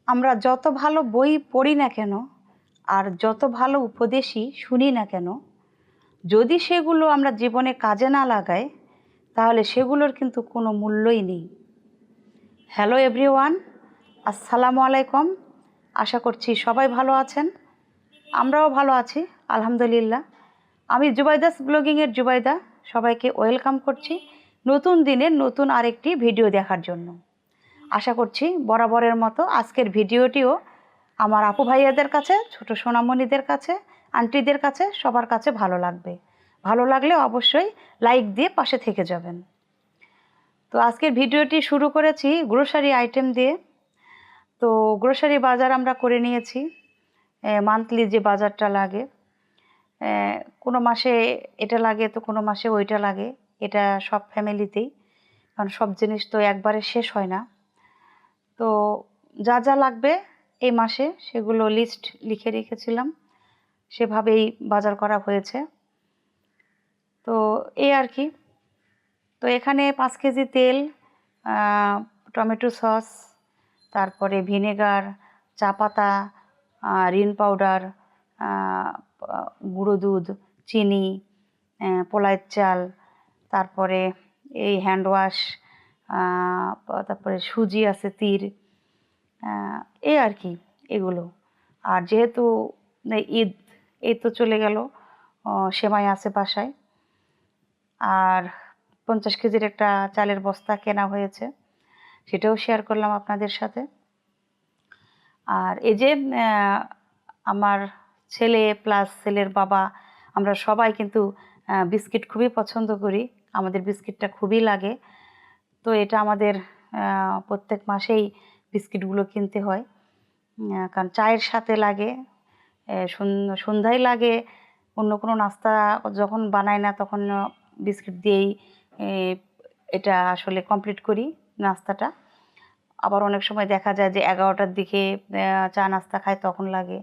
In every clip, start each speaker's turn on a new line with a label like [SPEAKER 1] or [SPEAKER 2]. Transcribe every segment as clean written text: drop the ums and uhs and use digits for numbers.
[SPEAKER 1] আমরা যত ভালো বই পড়ি না কেন আর যত ভালো উপদেশই শুনি না কেন, যদি সেগুলো আমরা জীবনে কাজে না লাগাই তাহলে সেগুলোর কিন্তু কোনো মূল্যই নেই। হ্যালো এভরিওয়ান, আসসালামু আলাইকুম। আশা করছি সবাই ভালো আছেন, আমরাও ভালো আছি আলহামদুলিল্লাহ। আমি জুবাইদাস ব্লগিংয়ের জুবাইদা, সবাইকে ওয়েলকাম করছি নতুন দিনের নতুন আরেকটি ভিডিও দেখার জন্য। আশা করছি বরাবরের মতো আজকের ভিডিওটিও আমার আপু ভাইয়াদের কাছে, ছোট সোনামণিদের কাছে, আন্টিদের কাছে, সবার কাছে ভালো লাগবে। ভালো লাগলে অবশ্যই লাইক দিয়ে পাশে থেকে যাবেন। তো আজকের ভিডিওটি শুরু করেছি গ্রোসারি আইটেম দিয়ে। তো গ্রোসারি বাজার আমরা করে নিয়েছি, মান্থলি যে বাজারটা লাগে, কোনো মাসে এটা লাগে তো কোনো মাসে ওইটা লাগে। এটা সব ফ্যামিলিতেই, কারণ সব জিনিস তো একবারে শেষ হয় না। তো যা যা লাগবে এই মাসে সেগুলো লিস্ট লিখে রেখেছিলাম, সেভাবেই বাজার করা হয়েছে। তো এই আর কি। তো এখানে 5 কেজি তেল, টমেটো সস, তারপরে ভিনেগার, চা পাতা, রিন পাউডার, গুঁড়ো দুধ, চিনি, পোলাইয়ের চাল, তারপরে এই হ্যান্ড ওয়াশ, তারপরে সুজি আছে, তির, এই আর কি এগুলো। আর যেহেতু ঈদ এই তো চলে গেল, সেমাই আছে বাসায়, আর 50 কেজির একটা চালের বস্তা কেনা হয়েছে, সেটাও শেয়ার করলাম আপনাদের সাথে। আর এই যে আমার ছেলে প্লাস ছেলের বাবা, আমরা সবাই কিন্তু বিস্কিট খুবই পছন্দ করি, আমাদের বিস্কিটটা খুবই লাগে। তো এটা আমাদের প্রত্যেক মাসেই বিস্কিটগুলো কিনতে হয়, কারণ চায়ের সাথে লাগে, সন্ধ্যায় লাগে। অন্য কোনো নাস্তা যখন বানাই না তখন বিস্কিট দিয়েই এটা আসলে কমপ্লিট করি নাস্তাটা। আবার অনেক সময় দেখা যায় যে 11টার দিকে চা নাস্তা খায়, তখন লাগে।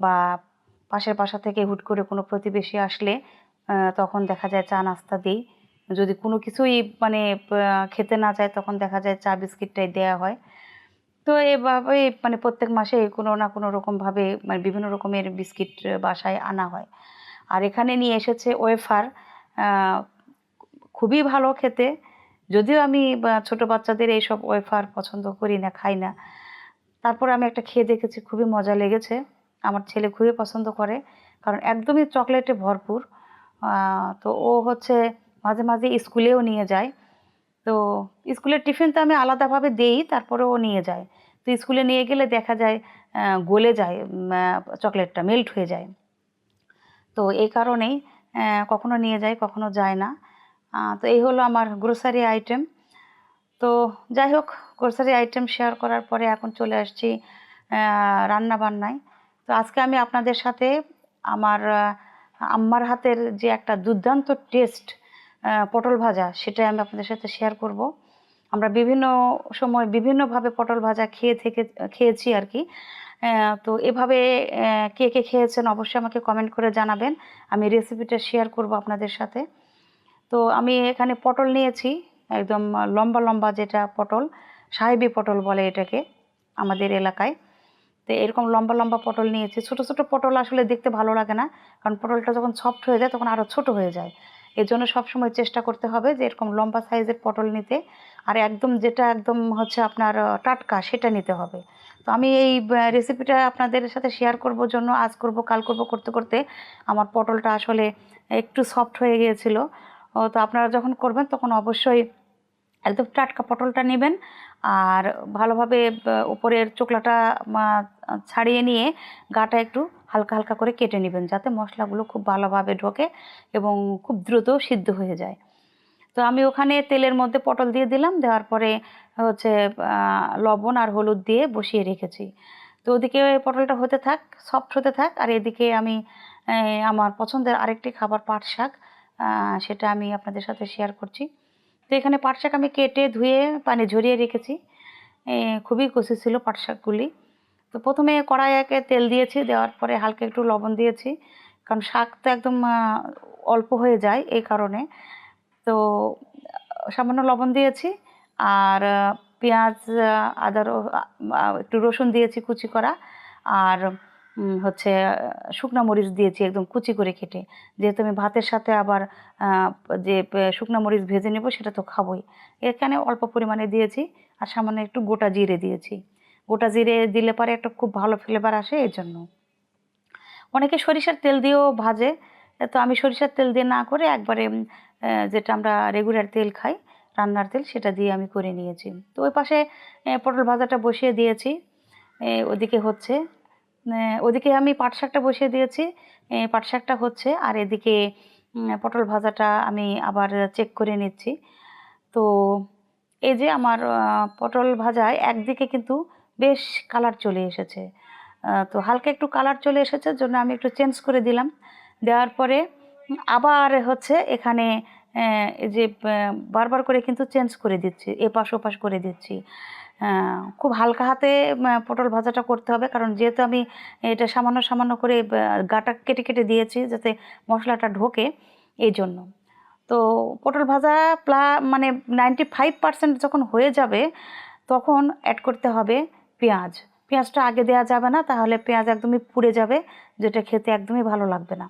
[SPEAKER 1] বা পাশের বাসা থেকে হুট করে কোনো প্রতিবেশী আসলে তখন দেখা যায় চা নাস্তা দিই। যদি কোনো কিছুই মানে খেতে না চায় তখন দেখা যায় চা বিস্কিটটাই দেওয়া হয়। তো এভাবেই মানে প্রত্যেক মাসে কোনো না কোনো রকমভাবে মানে বিভিন্ন রকমের বিস্কিট বাসায় আনা হয়। আর এখানে নিয়ে এসেছে ওয়েফার, খুবই ভালো খেতে। যদিও আমি ছোট বাচ্চাদের এইসব ওয়েফার পছন্দ করি না, খাই না, তারপর আমি একটা খেয়ে দেখেছি, খুবই মজা লেগেছে। আমার ছেলে খুবই পছন্দ করে, কারণ একদমই চকলেটে ভরপুর। তো ও হচ্ছে মাঝে মাঝে স্কুলেও নিয়ে যায়। তো স্কুলের টিফিন তো আমি আলাদাভাবে দেই, তারপরে ও নিয়ে যায়। তো স্কুলে নিয়ে গেলে দেখা যায় গলে যায়, চকলেটটা মেল্ট হয়ে যায়। তো এই কারণেই কখনো নিয়ে যায়, কখনো যায় না। তো এই হলো আমার গ্রোসারি আইটেম। তো যাই হোক, গ্রোসারি আইটেম শেয়ার করার পরে এখন চলে আসছি রান্না বান্নায়। তো আজকে আমি আপনাদের সাথে আমার আম্মার হাতের যে একটা দুর্দান্ত টেস্ট পটল ভাজা, সেটাই আমি আপনাদের সাথে শেয়ার করব। আমরা বিভিন্ন সময় বিভিন্নভাবে পটল ভাজা খেয়েছি আর কি। তো এভাবে কে কে খেয়েছেন অবশ্যই আমাকে কমেন্ট করে জানাবেন, আমি রেসিপিটা শেয়ার করব আপনাদের সাথে। তো আমি এখানে পটল নিয়েছি, একদম লম্বা লম্বা যেটা পটল, সাহেবি পটল বলে এটাকে আমাদের এলাকায়। তো এরকম লম্বা লম্বা পটল নিয়েছি। ছোট ছোট পটল আসলে দেখতে ভালো লাগে না, কারণ পটলটা যখন সফট হয়ে যায় তখন আরও ছোট হয়ে যায়। এর জন্য সবসময় চেষ্টা করতে হবে যে এরকম লম্বা সাইজের পটল নিতে, আর একদম যেটা একদম হচ্ছে আপনার টাটকা সেটা নিতে হবে। তো আমি এই রেসিপিটা আপনাদের সাথে শেয়ার করব জন্য আজ করব কাল করব করতে করতে আমার পটলটা আসলে একটু সফট হয়ে গিয়েছিল। তো আপনারা যখন করবেন তখন অবশ্যই একদম টাটকা পটলটা নেবেন, আর ভালোভাবে উপরের চোকলাটা ছাড়িয়ে নিয়ে গাটা একটু হালকা হালকা করে কেটে নেবেন, যাতে মশলাগুলো খুব ভালোভাবে ঢোকে এবং খুব দ্রুত সিদ্ধ হয়ে যায়। তো আমি ওখানে তেলের মধ্যে পটল দিয়ে দিলাম, দেওয়ার পরে হচ্ছে লবণ আর হলুদ দিয়ে বসিয়ে রেখেছি। তো ওদিকে পটলটা হতে থাক, সফট হতে থাক, আর এদিকে আমি আমার পছন্দের আরেকটি খাবার পাট শাক, সেটা আমি আপনাদের সাথে শেয়ার করছি। তো এখানে পাট শাক আমি কেটে ধুয়ে পানি ঝরিয়ে রেখেছি, খুবই কচি ছিল পাট শাকগুলি। তো প্রথমে কড়াইয়ে তেল দিয়েছি, দেওয়ার পরে হালকা একটু লবণ দিয়েছি, কারণ শাক তো একদম অল্প হয়ে যায় এই কারণে। তো সামান্য লবণ দিয়েছি, আর পেঁয়াজ, একটু রসুন দিয়েছি কুচি করা, আর হচ্ছে শুকনো মরিচ দিয়েছি একদম কুচি করে কেটে, যেহেতু আমি ভাতের সাথে আবার যে শুকনো মরিচ ভেজে নেব সেটা তো খাবোই। এখানে অল্প পরিমাণে দিয়েছি, আর সামান্য একটু গোটা জিরে দিয়েছি। গোটা জিরে দিলে পরে একটা খুব ভালো ফ্লেভার আসে, এই জন্য। অনেকে সরিষার তেল দিয়েও ভাজে, তো আমি সরিষার তেল দিয়ে না করে একবারে যেটা আমরা রেগুলার তেল খাই, রান্নার তেল, সেটা দিয়ে আমি করে নিয়েছি। তো ওই পাশে পটল ভাজাটা বসিয়ে দিয়েছি, ওদিকে হচ্ছে, ওদিকে আমি পাট শাকটা বসিয়ে দিয়েছি, পাট শাকটা হচ্ছে, আর এদিকে পটল ভাজাটা আমি আবার চেক করে নিচ্ছি। তো এই যে আমার পটল ভাজায় একদিকে কিন্তু বেশ কালার চলে এসেছে, তো হালকা একটু কালার চলে এসেছে, জন্য আমি একটু চেঞ্জ করে দিলাম। দেওয়ার পরে আবার হচ্ছে এখানে এই যে বারবার করে কিন্তু চেঞ্জ করে দিচ্ছি, এপাশ ওপাশ করে দিচ্ছি। খুব হালকা হাতে পটল ভাজাটা করতে হবে, কারণ যেহেতু আমি এটা সামান্য সামান্য করে গাটা কেটে কেটে দিয়েছি যাতে মশলাটা ঢোকে, এই জন্য। তো পটল ভাজা মানে 95% যখন হয়ে যাবে, তখন অ্যাড করতে হবে পেঁয়াজ। পেঁয়াজটা আগে দেওয়া যাবে না, তাহলে পেঁয়াজ একদমই পুড়ে যাবে, যেটা খেতে একদমই ভালো লাগবে না।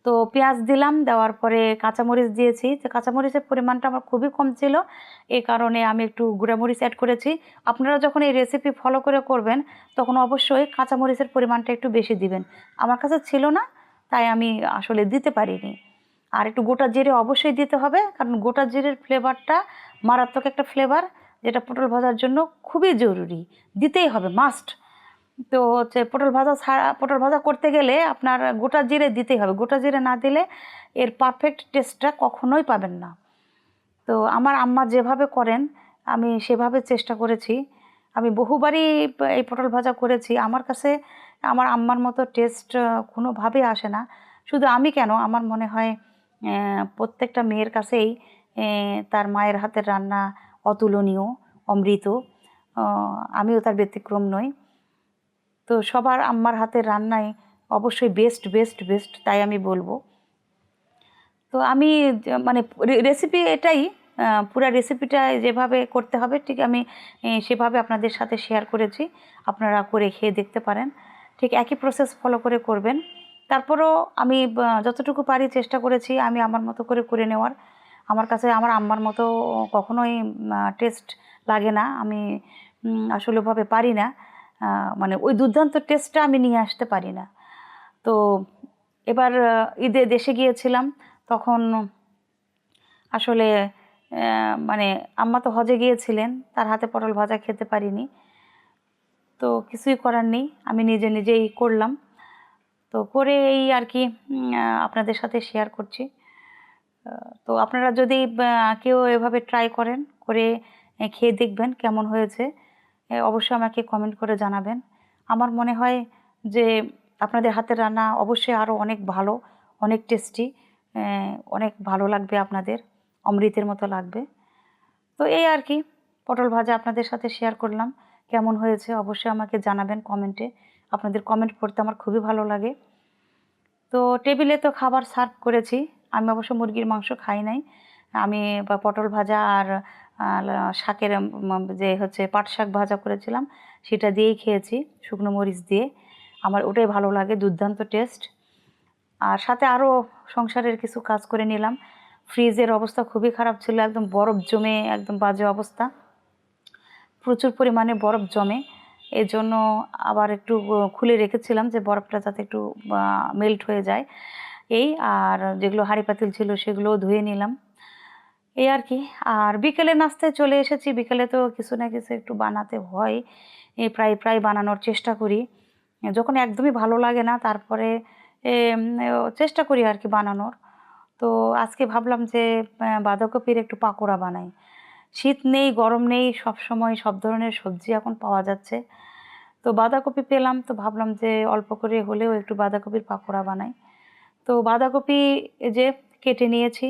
[SPEAKER 1] তো পেঁয়াজ দিলাম, দেওয়ার পরে কাঁচামরিচ দিয়েছি। তো কাঁচামরিচের পরিমাণটা আমার খুবই কম ছিল, এই কারণে আমি একটু গুঁড়ামরিচ অ্যাড করেছি। আপনারা যখন এই রেসিপি ফলো করে করবেন, তখন অবশ্যই কাঁচামরিচের পরিমাণটা একটু বেশি দিবেন। আমার কাছে ছিল না, তাই আমি আসলে দিতে পারিনি। আর একটু গোটা জিরে অবশ্যই দিতে হবে, কারণ গোটা জিরের ফ্লেভারটা মারাত্মক একটা ফ্লেভার, যেটা পটল ভাজার জন্য খুবই জরুরি, দিতেই হবে, মাস্ট। তো হচ্ছে পটল ভাজা করতে গেলে আপনার গোটা জিরে দিতেই হবে, গোটা জিরে না দিলে এর পারফেক্ট টেস্টটা কখনোই পাবেন না। তো আমার আম্মা যেভাবে করেন আমি সেভাবে চেষ্টা করেছি, আমি বহুবারই এই পটল ভাজা করেছি। আমার কাছে আমার আম্মার মতো টেস্ট কোনোভাবেই আসে না। শুধু আমি কেন, আমার মনে হয় প্রত্যেকটা মেয়ের কাছেই তার মায়ের হাতের রান্না অতুলনীয়, অমৃত। আমিও তার ব্যতিক্রম নই। তো সবার আম্মার হাতের রান্নাই অবশ্যই বেস্ট বেস্ট বেস্ট, তাই আমি বলবো। তো আমি মানে রেসিপি এটাই, পুরা রেসিপিটা যেভাবে করতে হবে ঠিক আমি সেভাবে আপনাদের সাথে শেয়ার করেছি, আপনারা করে খেয়ে দেখতে পারেন। ঠিক একই প্রসেস ফলো করে করবেন। তারপরও আমি যতটুকু পারি চেষ্টা করেছি আমি আমার মতো করে করে নেওয়ার। আমার কাছে আমার আম্মার মতো কখনোই টেস্ট লাগে না, আমি আসলে ওভাবে পারি না, মানে ওই দুর্দান্ত টেস্টটা আমি নিয়ে আসতে পারি না। তো এবার ঈদে দেশে গিয়েছিলাম, তখন আসলে মানে আম্মা তো হজে গিয়েছিলেন, তার হাতে পটল ভাজা খেতে পারিনি। তো কিছুই করার নেই, আমি নিজে নিজেই করলাম। তো করে এই আর কি আপনাদের সাথে শেয়ার করছি। তো আপনারা যদি কেউ এভাবে ট্রাই করেন, করে খেয়ে দেখবেন কেমন হয়েছে, অবশ্যই আমাকে কমেন্ট করে জানাবেন। আমার মনে হয় যে আপনাদের হাতের রান্না অবশ্যই আরও অনেক ভালো, অনেক টেস্টি, অনেক ভালো লাগবে আপনাদের, অমৃতের মতো লাগবে। তো এই আর কি, পটল ভাজা আপনাদের সাথে শেয়ার করলাম। কেমন হয়েছে অবশ্যই আমাকে জানাবেন কমেন্টে। আপনাদের কমেন্ট পড়তে আমার খুবই ভালো লাগে। তো টেবিলে তো খাবার সার্ভ করেছি, আমি অবশ্য মুরগির মাংস খাই নাই। আমি পটল ভাজা আর শাকের যে হচ্ছে পাট শাক ভাজা করেছিলাম সেটা দিয়েই খেয়েছি, শুকনো মরিচ দিয়ে। আমার ওটাই ভালো লাগে, দুর্দান্ত টেস্ট। আর সাথে আরও সংসারের কিছু কাজ করে নিলাম। ফ্রিজের অবস্থা খুবই খারাপ ছিল, একদম বরফ জমে একদম বাজে অবস্থা, প্রচুর পরিমাণে বরফ জমে। এজন্য আবার একটু খুলে রেখেছিলাম যে বরফটা যাতে একটু মেল্ট হয়ে যায়, এই। আর যেগুলো হাঁড়ি পাতিল ছিল সেগুলোও ধুয়ে নিলাম, এই আর কি। আর বিকেলে নাস্তায় চলে এসেছি, বিকেলে তো কিছু না কিছু একটু বানাতে হয়, প্রায় প্রায় বানানোর চেষ্টা করি। যখন একদমই ভালো লাগে না তারপরে চেষ্টা করি আর কি বানানোর। তো আজকে ভাবলাম যে বাঁধাকপির একটু পাকোড়া বানাই। শীত নেই, গরম নেই, সব সময় সব ধরনের সবজি এখন পাওয়া যাচ্ছে। তো বাঁধাকপি পেলাম, তো ভাবলাম যে অল্প করে হলেও একটু বাঁধাকপির পাকোড়া বানাই। তো বাঁধাকপি এই যে কেটে নিয়েছি,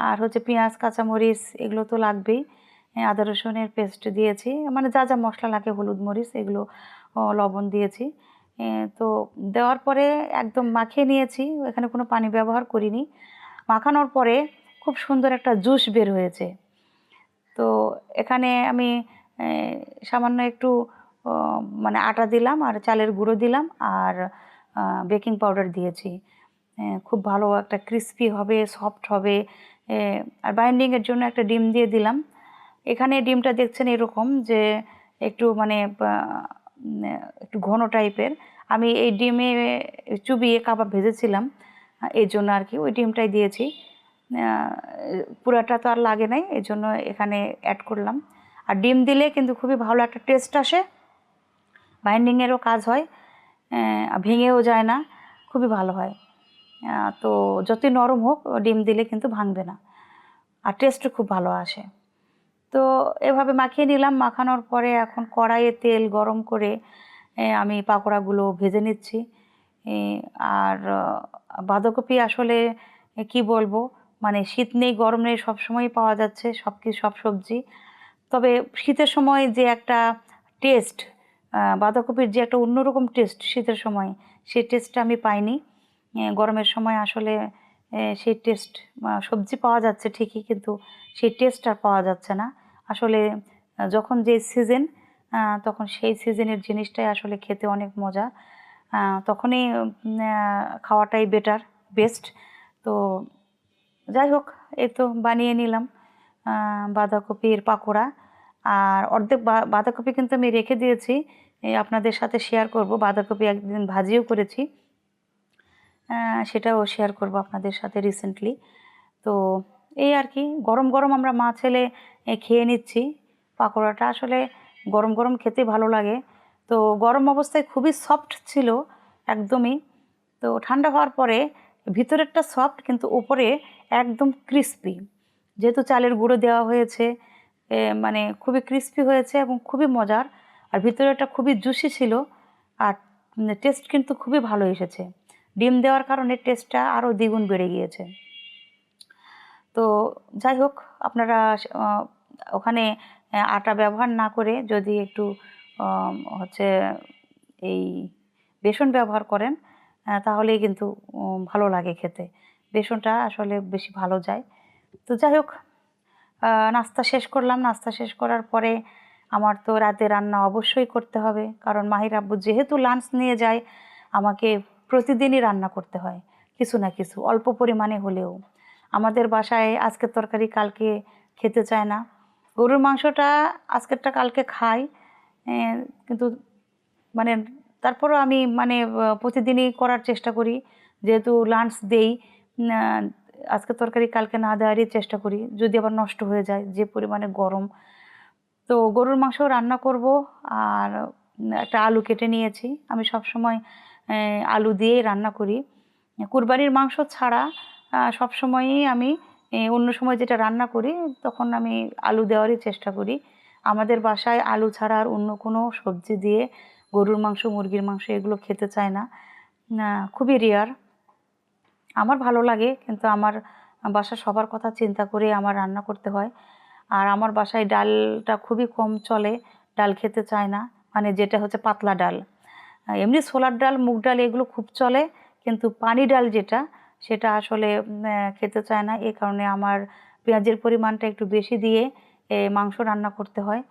[SPEAKER 1] আর হচ্ছে পেঁয়াজ, কাঁচামরিচ এগুলো তো লাগবেই, আদা রসুনের পেস্ট দিয়েছি, মানে যা যা মশলা লাগে, হলুদ মরিচ এগুলো, লবণ দিয়েছি। তো দেওয়ার পরে একদম মাখিয়ে নিয়েছি, এখানে কোনো পানি ব্যবহার করিনি। মাখানোর পরে খুব সুন্দর একটা জুস বের হয়েছে। তো এখানে আমি সামান্য একটু মানে আটা দিলাম আর চালের গুঁড়ো দিলাম আর বেকিং পাউডার দিয়েছি। খুব ভালো একটা ক্রিস্পি হবে, সফট হবে। আর বাইন্ডিংয়ের জন্য একটা ডিম দিয়ে দিলাম। এখানে ডিমটা দেখছেন এরকম যে একটু মানে একটু ঘন টাইপের। আমি এই ডিমে চুবিয়ে কাবাব ভেজেছিলাম, এই জন্য আর কি ওই ডিমটাই দিয়েছি। পুরাটা তো আর লাগে নাই, এই জন্য এখানে অ্যাড করলাম। আর ডিম দিলে কিন্তু খুবই ভালো একটা টেস্ট আসে, বাইন্ডিংয়েরও কাজ হয়, ভেঙেও যায় না, খুবই ভালো হয়। তো যতই নরম হোক ডিম দিলে কিন্তু ভাঙবে না, আর টেস্টও খুব ভালো আসে। তো এভাবে মাখিয়ে নিলাম। মাখানোর পরে এখন কড়াইয়ে তেল গরম করে আমি পাকোড়াগুলো ভেজে নিচ্ছি। আর বাঁধাকপি আসলে কি বলবো, মানে শীত নেই গরম নেই, সবসময়ই পাওয়া যাচ্ছে সব সবজি। তবে শীতের সময় যে একটা টেস্ট, বাঁধাকপির যে একটা অন্যরকম টেস্ট শীতের সময়, সেই টেস্টটা আমি পাইনি। গরমের সময় আসলে সেই টেস্ট, সবজি পাওয়া যাচ্ছে ঠিকই, কিন্তু সেই টেস্ট আর পাওয়া যাচ্ছে না। আসলে যখন যে সিজন, তখন সেই সিজনের জিনিসটাই আসলে খেতে অনেক মজা। তখনই খাওয়াটাই বেস্ট। তো যাই হোক, এই তো বানিয়ে নিলাম বাঁধাকপির পাকোড়া। আর অর্ধেক বাঁধাকপি কিন্তু আমি রেখে দিয়েছি, আপনাদের সাথে শেয়ার করব। বাঁধাকপি একদিন ভাজিও করেছি, সেটাও শেয়ার করব আপনাদের সাথে রিসেন্টলি। তো এই আর কি, গরম গরম আমরা মা ছেলে খেয়ে নিচ্ছি। পাকোড়াটা আসলে গরম গরম খেতে ভালো লাগে। তো গরম অবস্থায় খুবই সফট ছিল একদমই। তো ঠান্ডা হওয়ার পরে ভিতরেরটা সফট, কিন্তু উপরে একদম ক্রিস্পি। যেহেতু চালের গুঁড়ো দেওয়া হয়েছে, মানে খুবই ক্রিস্পি হয়েছে এবং খুবই মজার। আর ভিতরেটা খুবই জুসি ছিল, আর টেস্ট কিন্তু খুবই ভালো এসেছে। ডিম দেওয়ার কারণে টেস্টটা আরও দ্বিগুণ বেড়ে গিয়েছে। তো যাই হোক, আপনারা ওখানে আটা ব্যবহার না করে যদি একটু হচ্ছে এই বেসন ব্যবহার করেন, তাহলেই কিন্তু ভালো লাগে খেতে। বেসনটা আসলে বেশি ভালো যায়। তো যাই হোক, নাস্তা শেষ করলাম। নাস্তা শেষ করার পরে আমার তো রাতে রান্না অবশ্যই করতে হবে, কারণ মাহির আব্বু যেহেতু লাঞ্চ নিয়ে যায়, আমাকে প্রতিদিনই রান্না করতে হয় কিছু না কিছু, অল্প পরিমাণে হলেও। আমাদের বাসায় আজকের তরকারি কালকে খেতে চায় না। গরুর মাংসটা আজকেরটা কালকে খাই, কিন্তু মানে তারপরও আমি মানে প্রতিদিনই করার চেষ্টা করি, যেহেতু লাঞ্চ দেই। আজকের তরকারি কালকে না দেওয়ারই চেষ্টা করি, যদি আবার নষ্ট হয়ে যায়, যে পরিমাণে গরম। তো গরুর মাংস রান্না করব। আর একটা আলু কেটে নিয়েছি। আমি সবসময় আলু দিয়েই রান্না করি। কুরবানির মাংস ছাড়া সবসময়ই আমি অন্য সময় যেটা রান্না করি, তখন আমি আলু দেওয়ারই চেষ্টা করি। আমাদের বাসায় আলু ছাড়া আর অন্য কোনো সবজি দিয়ে গরুর মাংস, মুরগির মাংস এগুলো খেতে চায় না, খুবই রেয়ার। আমার ভালো লাগে, কিন্তু আমার বাসার সবার কথা চিন্তা করে আমার রান্না করতে হয়। আর আমার বাসায় ডালটা খুবই কম চলে, ডাল খেতে চায় না, মানে যেটা হচ্ছে পাতলা ডাল। এমনি ছোলার ডাল, মুগ ডাল এগুলো খুব চলে, কিন্তু পানি ডাল যেটা, সেটা আসলে খেতে চায় না। এই কারণে আমার পেঁয়াজের পরিমাণটা একটু বেশি দিয়ে মাংস রান্না করতে হয়,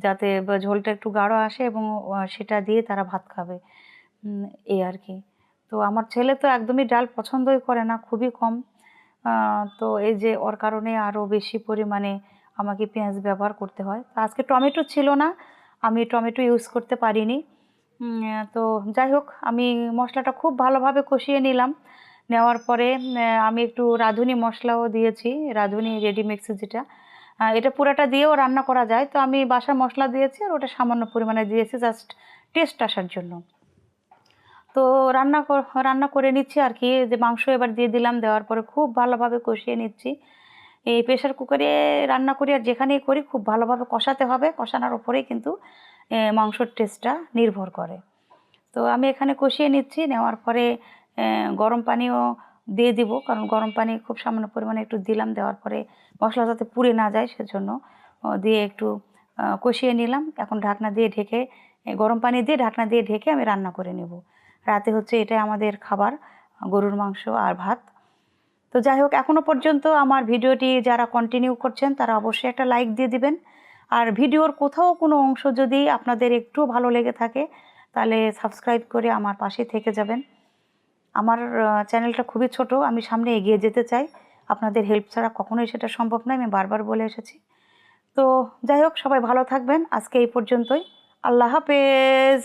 [SPEAKER 1] যাতে ঝোলটা একটু গাঢ় আসে এবং সেটা দিয়ে তারা ভাত খাবে, এই আর কি। তো আমার ছেলে তো একদমই ডাল পছন্দই করে না, খুবই কম। তো এই যে ওর কারণে আরও বেশি পরিমাণে আমাকে পেঁয়াজ ব্যবহার করতে হয়। তো আজকে টমেটো ছিল না, আমি টমেটো ইউজ করতে পারিনি। তো যাই হোক, আমি মশলাটা খুব ভালোভাবে কষিয়ে নিলাম। নেওয়ার পরে আমি একটু রাঁধুনি মশলাও দিয়েছি, রাঁধুনি রেডিমিক্স যেটা, এটা পুরাটা দিয়েও রান্না করা যায়। তো আমি বাসার মশলা দিয়েছি, আর ওটা সামান্য পরিমাণে দিয়েছি জাস্ট টেস্ট আসার জন্য। তো রান্না করে নিচ্ছি আর কি, যে মাংস এবার দিয়ে দিলাম। দেওয়ার পরে খুব ভালোভাবে কষিয়ে নিচ্ছি। এই প্রেশার কুকারে রান্না করি আর যেখানেই করি, খুব ভালোভাবে কষাতে হবে। কষানোর ওপরেই কিন্তু মাংসর টেস্টটা নির্ভর করে। তো আমি এখানে কষিয়ে নিচ্ছি। নেওয়ার পরে গরম পানিও দিয়ে দিব, কারণ গরম পানি খুব সামান্য পরিমাণে একটু দিলাম। দেওয়ার পরে মশলা যাতে পুড়ে না যায়, সেজন্য দিয়ে একটু কষিয়ে নিলাম। এখন ঢাকনা দিয়ে ঢেকে, গরম পানি দিয়ে ঢাকনা দিয়ে ঢেকে আমি রান্না করে নেব। রাতে হচ্ছে এটাই আমাদের খাবার, গরুর মাংস আর ভাত। তো যাই হোক, এখনও পর্যন্ত আমার ভিডিওটি যারা কন্টিনিউ করছেন তারা অবশ্যই একটা লাইক দিয়ে দিবেন। আর ভিডিওর কোথাও কোনো অংশ যদি আপনাদের একটু ভালো লেগে থাকে তাহলে সাবস্ক্রাইব করে আমার পাশে থেকে যাবেন। আমার চ্যানেলটা খুবই ছোট, আমি সামনে এগিয়ে যেতে চাই। আপনাদের হেল্প ছাড়া কখনোই সেটা সম্ভব নয়, আমি বারবার বলে এসেছি। তো যাই হোক, সবাই ভালো থাকবেন। আজকে এই পর্যন্তই। আল্লাহ হাফেজ।